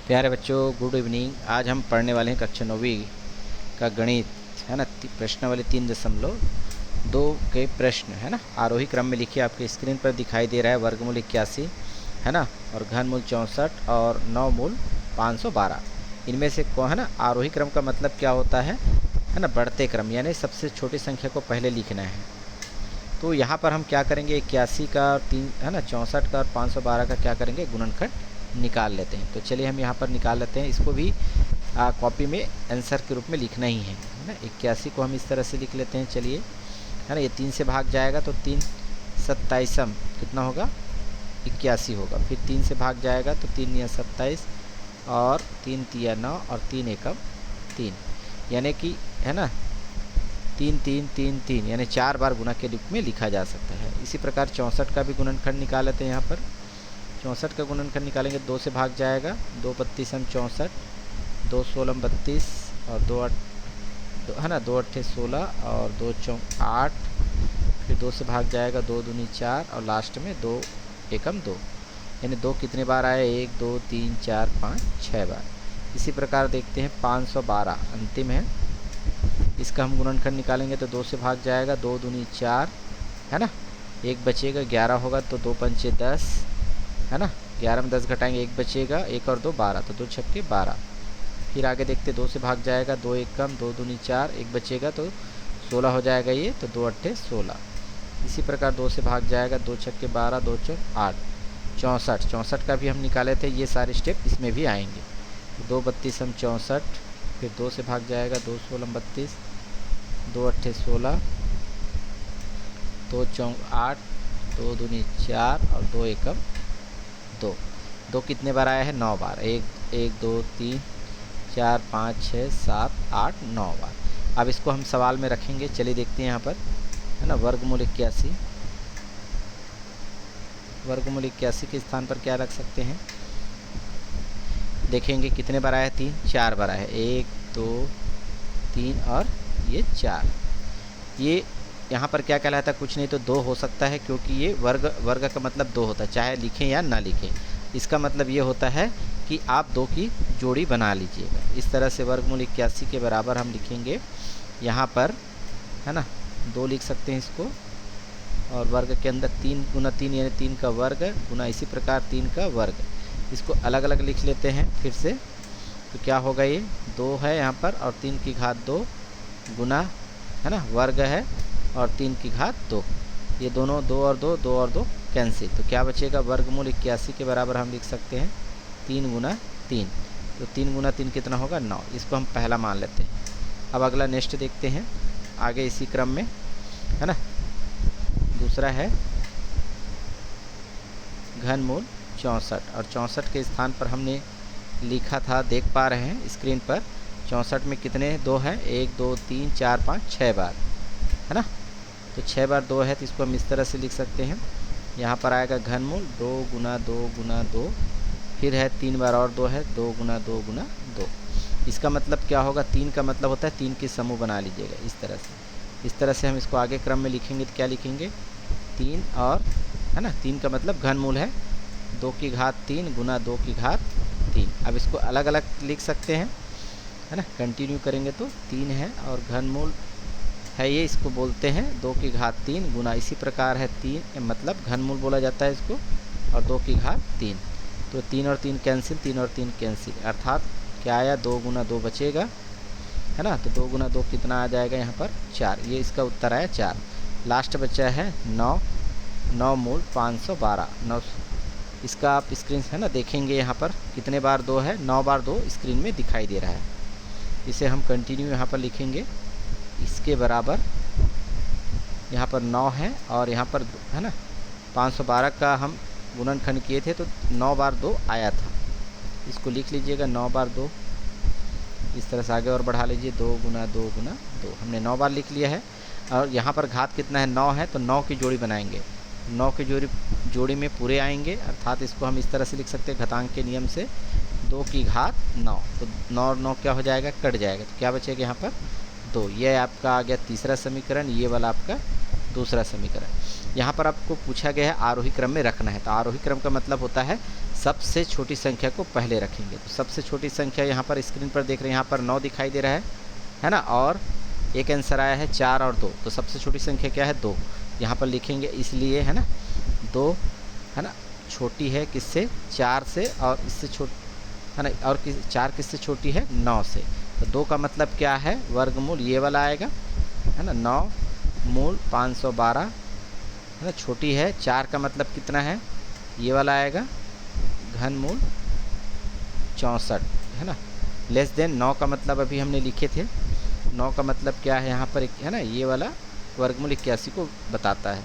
प्यारे बच्चों, good evening. आज हम पढ़ने वाले हैं कक्षा 9वीं का गणित, है ना। प्रश्नावली 3.2 के प्रश्न, है ना, आरोही क्रम में लिखिए। आपके स्क्रीन पर दिखाई दे रहा है वर्गमूल 81, है ना, और घनमूल 64 और 9 मूल 512। इनमें से कौन, है ना, आरोही क्रम का मतलब क्या होता है ना, बढ़ते क्रम, यानी सबसे छोटी संख्या को पहले लिखना है। तो यहाँ पर हम क्या करेंगे, 81 का 3, है ना, 64 का और 512 का क्या करेंगे, गुणनखंड निकाल लेते हैं। तो चलिए हम यहाँ पर निकाल लेते हैं। इसको भी कॉपी में आंसर के रूप में लिखना ही है ना। 81 को हम इस तरह से लिख लेते हैं, चलिए, है ना। ये 3 से भाग जाएगा तो 3 27 कितना होगा, 81 होगा। फिर 3 से भाग जाएगा तो 3 या 27 और 3 तिया 9 और 3 एकम 3, यानी कि, है ना, 3 3 3 3, यानी 4 बार गुणा के रूप में लिखा जा सकता है। इसी प्रकार 64 का भी गुणनखंड निकाल लेते हैं। यहाँ पर 64 का गुणनखंड निकालेंगे, 2 से भाग जाएगा, 2 32 64, 2 16 32 और 2 8, है ना, 2 8 16 और 2 4 8। फिर 2 से भाग जाएगा, 2 दूनी 4 और लास्ट में 2 एकम 2, यानी 2 कितने बार आए, 1 2 3 4 5 6 बार। इसी प्रकार देखते हैं 512 अंतिम है। इसका हम गुणनखंड निकालेंगे तो 2 से भाग जाएगा, 2 दूनी 4, है ना, 1 बचेगा, 11 होगा तो 2 पंचे 10, है ना, 11 में 10 घटाएंगे, 1 बचेगा, 1 और 2 12, तो 2 छक्के 12। फिर आगे देखते, 2 से भाग जाएगा, 2 एकम 2 दूनी 4, 1 बचेगा तो 16 हो जाएगा ये, तो 2 8 16। इसी प्रकार 2 से भाग जाएगा, 2 छक्के 12, 2 4 8, 64 का भी हम निकाले थे। ये सारे स्टेप इसमें भी आएंगे। 2 32 64, फिर 2 से भाग जाएगा, 2 16 32, 2 8 16, 2 4 8, 2 दूनी 4 और 2 एकम 2। 2 कितने बार आया है, 9 बार, 1 1 2 3 4 5 6 7 8 9 बार। अब इसको हम सवाल में रखेंगे, चलिए देखते हैं यहाँ पर, है ना। वर्गमूल 81, वर्गमूल 81 के स्थान पर क्या रख सकते हैं, देखेंगे कितने बार आया है, 3 4 बार आया है, 1 2 3 और ये 4। ये यहाँ पर क्या कहलाता है, कुछ नहीं तो 2 हो सकता है, क्योंकि ये वर्ग का मतलब 2 होता है, चाहे लिखें या ना लिखें। इसका मतलब ये होता है कि आप 2 की जोड़ी बना लीजिएगा। इस तरह से वर्गमूल 81 के बराबर हम लिखेंगे यहाँ पर, है ना, 2 लिख सकते हैं इसको। और वर्ग के अंदर 3 गुना 3 यानी 3 का वर्ग गुना इसी प्रकार 3 का वर्ग। इसको अलग अलग लिख लेते हैं फिर से, तो क्या होगा, ये 2 है यहाँ पर और 3 की घात 2 गुना, है ना, वर्ग है और 3 की घात 2। ये दोनों 2 और 2, 2 और 2 कैंसिल, तो क्या बचेगा, वर्गमूल 81 के बराबर हम लिख सकते हैं 3 गुना 3। तो 3 गुना 3 कितना होगा, 9। इसको हम पहला मान लेते हैं। अब अगला नेक्स्ट देखते हैं आगे इसी क्रम में, है ना। दूसरा है घनमूल 64, और 64 के स्थान पर हमने लिखा था, देख पा रहे हैं स्क्रीन पर, 64 में कितने 2 हैं, 1 2 3 4 5 6 बार, है ना। तो 6 बार 2 है, तो इसको हम इस तरह से लिख सकते हैं। यहाँ पर आएगा घनमूल 2 गुना 2 गुना 2, फिर है 3 बार और 2 है, 2 गुना 2 गुना 2। इसका मतलब क्या होगा, 3 का मतलब होता है 3 के समूह बना लीजिएगा इस तरह से। इस तरह से हम इसको आगे क्रम में लिखेंगे तो क्या लिखेंगे, 3 और, है ना, 3 का मतलब घनमूल है 2 की घात 3 गुना 2 की घात 3। अब इसको अलग अलग लिख सकते हैं, है ना, कंटिन्यू करेंगे तो 3 है और घनमूल है ये, इसको बोलते हैं 2 की घात 3 गुना इसी प्रकार है 3, मतलब घनमूल बोला जाता है इसको, और 2 की घात 3। तो 3 और 3 कैंसिल, 3 और 3 कैंसिल, अर्थात क्या आया, 2 गुना 2 बचेगा, है ना। तो 2 गुना 2 कितना आ जाएगा यहाँ पर, 4। ये इसका उत्तर आया 4। लास्ट बचा है 9, 9 मूल 512 9। इसका आप स्क्रीन, है ना, देखेंगे यहाँ पर कितने बार 2 है, 9 बार 2 स्क्रीन में दिखाई दे रहा है। इसे हम कंटिन्यू यहाँ पर लिखेंगे, इसके बराबर यहाँ पर 9 है और यहाँ पर, है ना, 512 का हम गुणनखंड किए थे तो 9 बार 2 आया था। इसको लिख लीजिएगा 9 बार 2, इस तरह से आगे और बढ़ा लीजिए, 2 गुना 2 गुना 2, हमने 9 बार लिख लिया है। और यहाँ पर घात कितना है, 9 है, तो 9 की जोड़ी बनाएंगे, 9 की जोड़ी में पूरे आएंगे, अर्थात इसको हम इस तरह से लिख सकते हैं घातांक के नियम से, 2 की घात 9, तो 9 और 9 क्या हो जाएगा, कट जाएगा, तो क्या बचेगा यहाँ पर 2। ये आपका आ गया तीसरा समीकरण, ये वाला आपका दूसरा समीकरण। यहाँ पर आपको पूछा गया है आरोही क्रम में रखना है, तो आरोही क्रम का मतलब होता है सबसे छोटी संख्या को पहले रखेंगे। तो सबसे छोटी संख्या यहाँ पर स्क्रीन पर देख रहे हैं, यहाँ पर 9 दिखाई दे रहा है ना, और एक आंसर आया है 4 और 2, तो सबसे छोटी संख्या क्या है 2, यहाँ पर लिखेंगे इसलिए, है ना, 2 है ना छोटी है किससे 4 से, और इससे है ना, और 4 किससे छोटी है 9 से। तो 2 का मतलब क्या है वर्गमूल ये वाला आएगा, है ना, 9 मूल 512, है ना, छोटी है 4 का मतलब कितना है ये वाला आएगा घनमूल 64, है ना, लेस देन 9 का मतलब अभी हमने लिखे थे, 9 का मतलब क्या है यहाँ पर, है ना, ये वाला वर्गमूल 81 को बताता है,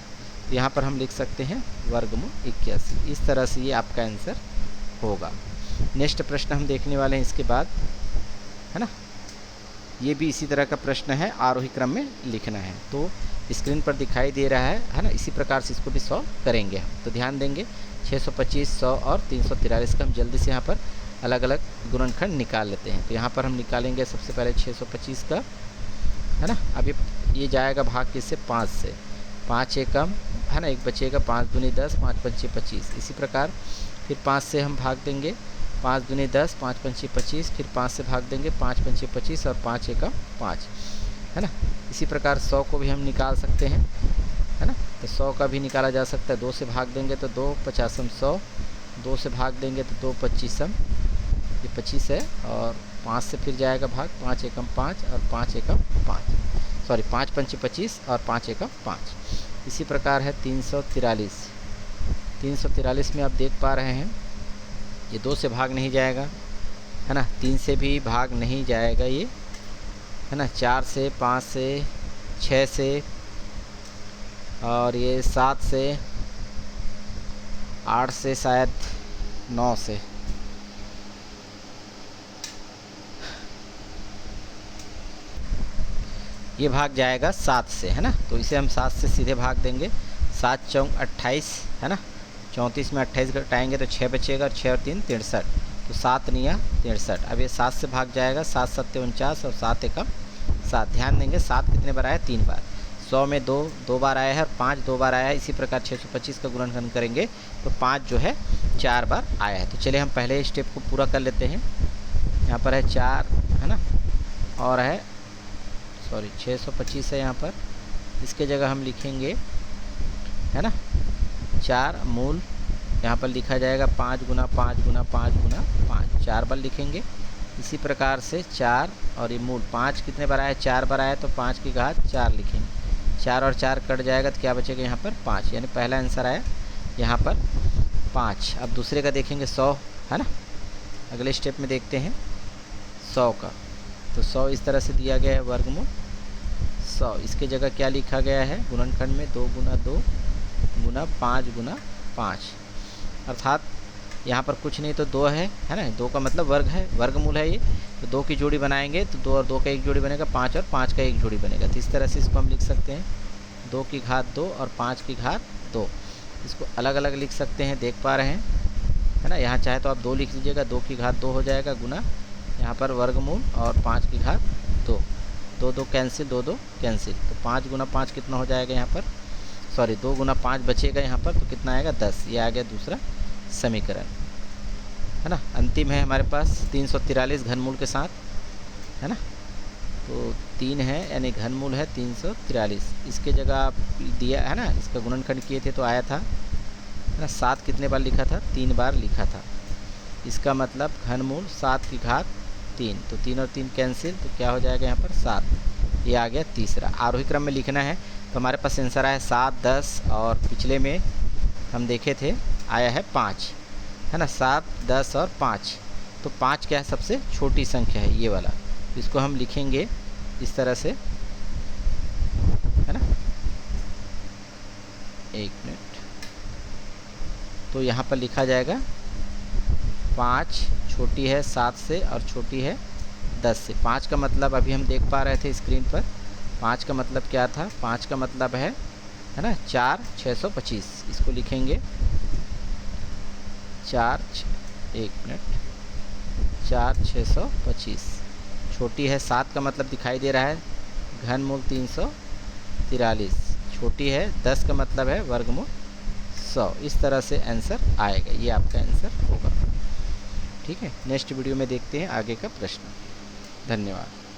तो यहाँ पर हम लिख सकते हैं वर्गमूल 81। इस तरह से ये आपका आंसर होगा। नेक्स्ट प्रश्न हम देखने वाले हैं इसके बाद, है ना, ये भी इसी तरह का प्रश्न है, आरोही क्रम में लिखना है, तो स्क्रीन पर दिखाई दे रहा है ना, इसी प्रकार से इसको भी सॉल्व करेंगे हम। तो ध्यान देंगे 625, 100 और 343 का हम जल्दी से यहाँ पर अलग अलग गुणनखंड निकाल लेते हैं। तो यहाँ पर हम निकालेंगे सबसे पहले 625 का, है ना, अब ये जाएगा भाग किससे 5 से, 5 एकम, है ना, एक बचेगा 5 दूनी 10, 5 पंचे 25, इसी प्रकार फिर 5 से हम भाग देंगे, 5 दूनी 10, 5 पंचे 25, फिर 5 से भाग देंगे, 5 पंचे 25 और 5 एकम 5, है ना। इसी प्रकार 100 को भी हम निकाल सकते हैं, है ना, तो 100 का भी निकाला जा सकता है, 2 से भाग देंगे तो 2 50 100, 2 से भाग देंगे तो 2 25, ये 25 है, और 5 से फिर जाएगा भाग, 5 एकम 5 और 5 एकम 5, सॉरी 5 पंचे 25 और 5 एकम 5। इसी प्रकार है 343, 343 में आप देख पा रहे हैं ये 2 से भाग नहीं जाएगा, है ना, 3 से भी भाग नहीं जाएगा ये, है ना, 4 से, 5 से, 6 से, और ये 7 से, 8 से, शायद 9 से, ये भाग जाएगा 7 से, है ना, तो इसे हम 7 से सीधे भाग देंगे, 7 चौक 28, है ना, 34 में 28 घटाएंगे तो 6 बचेगा, और 6 और 3 63, तो 7 निया 63। अब ये 7 से भाग जाएगा, 7 7 49 और 7 एकम 7। ध्यान देंगे 7 कितने बार आया 3 बार, 100 में 2 बार आया है, और 5 2 बार आया है। इसी प्रकार 625 का गुणनखंड करेंगे तो 5 जो है 4 बार आया है। तो चलिए हम पहले स्टेप को पूरा कर लेते हैं। यहाँ पर है 4, है ना, और है सॉरी 625 है यहाँ पर, इसके जगह हम लिखेंगे, है ना, 4 मूल, यहाँ पर लिखा जाएगा 5 गुना 5 गुना 5 गुना 5, 4 बार लिखेंगे। इसी प्रकार से 4 और ये मूल 5 कितने बार आया 4 बार आया, तो 5 की घात 4 लिखेंगे, 4 और 4 कट जाएगा तो क्या बचेगा यहाँ पर 5, यानी पहला आंसर आया यहाँ पर 5। अब दूसरे का देखेंगे 100, है ना, अगले स्टेप में देखते हैं 100 का। तो 100 इस तरह से दिया गया है वर्गमूल 100, इसके जगह क्या लिखा गया है गुणनखंड में 2 गुना 2 गुना 5 गुना 5, अर्थात यहाँ पर कुछ नहीं तो 2 है ना, 2 का मतलब वर्ग है, वर्गमूल है ये, तो 2 की जोड़ी बनाएंगे तो 2 और 2 का एक जोड़ी बनेगा 5 और 5 का एक जोड़ी बनेगा। तो इस तरह से इसको हम लिख सकते हैं 2 की घात 2 और 5 की घात 2, इसको अलग अलग लिख सकते हैं, देख पा रहे हैं, है ना। यहाँ चाहे तो आप 2 लिख लीजिएगा, 2 की घात 2 हो जाएगा, गुना यहाँ पर वर्गमूल और 5 की घात 2, 2 2 कैंसिल, 2 2 कैंसिल, तो 5 गुना 5 कितना हो जाएगा यहाँ पर, सॉरी 2 गुना 5 बचेगा यहाँ पर, तो कितना आएगा 10। ये आ गया दूसरा समीकरण, है ना। अंतिम है हमारे पास 343 घनमूल के साथ, है ना, तो 3 है यानी घनमूल है 343, इसके जगह आप दिया है ना, इसका गुणनखंड किए थे तो आया था, है ना, 7 कितने बार लिखा था 3 बार लिखा था, इसका मतलब घनमूल 7 की घात 3, तो 3 और 3 कैंसिल, तो क्या हो जाएगा यहाँ पर 7। ये आ गया तीसरा, आरोही क्रम में लिखना है, तो हमारे पास आंसर आया 7 10, और पिछले में हम देखे थे आया है 5, है ना, 7 10 और 5, तो 5 क्या है सबसे छोटी संख्या है ये वाला, तो इसको हम लिखेंगे इस तरह से, है ना, एक मिनट, तो यहाँ पर लिखा जाएगा 5 छोटी है 7 से और छोटी है 10 से। 5 का मतलब अभी हम देख पा रहे थे स्क्रीन पर, 5 का मतलब क्या था, 5 का मतलब है ना 4 625, इसको लिखेंगे 4 625, छोटी है 7 का मतलब दिखाई दे रहा है घनमूल 343, छोटी है 10 का मतलब है वर्गमूल 100। इस तरह से आंसर आएगा, ये आपका आंसर होगा। ठीक है, नेक्स्ट वीडियो में देखते हैं आगे का प्रश्न। धन्यवाद।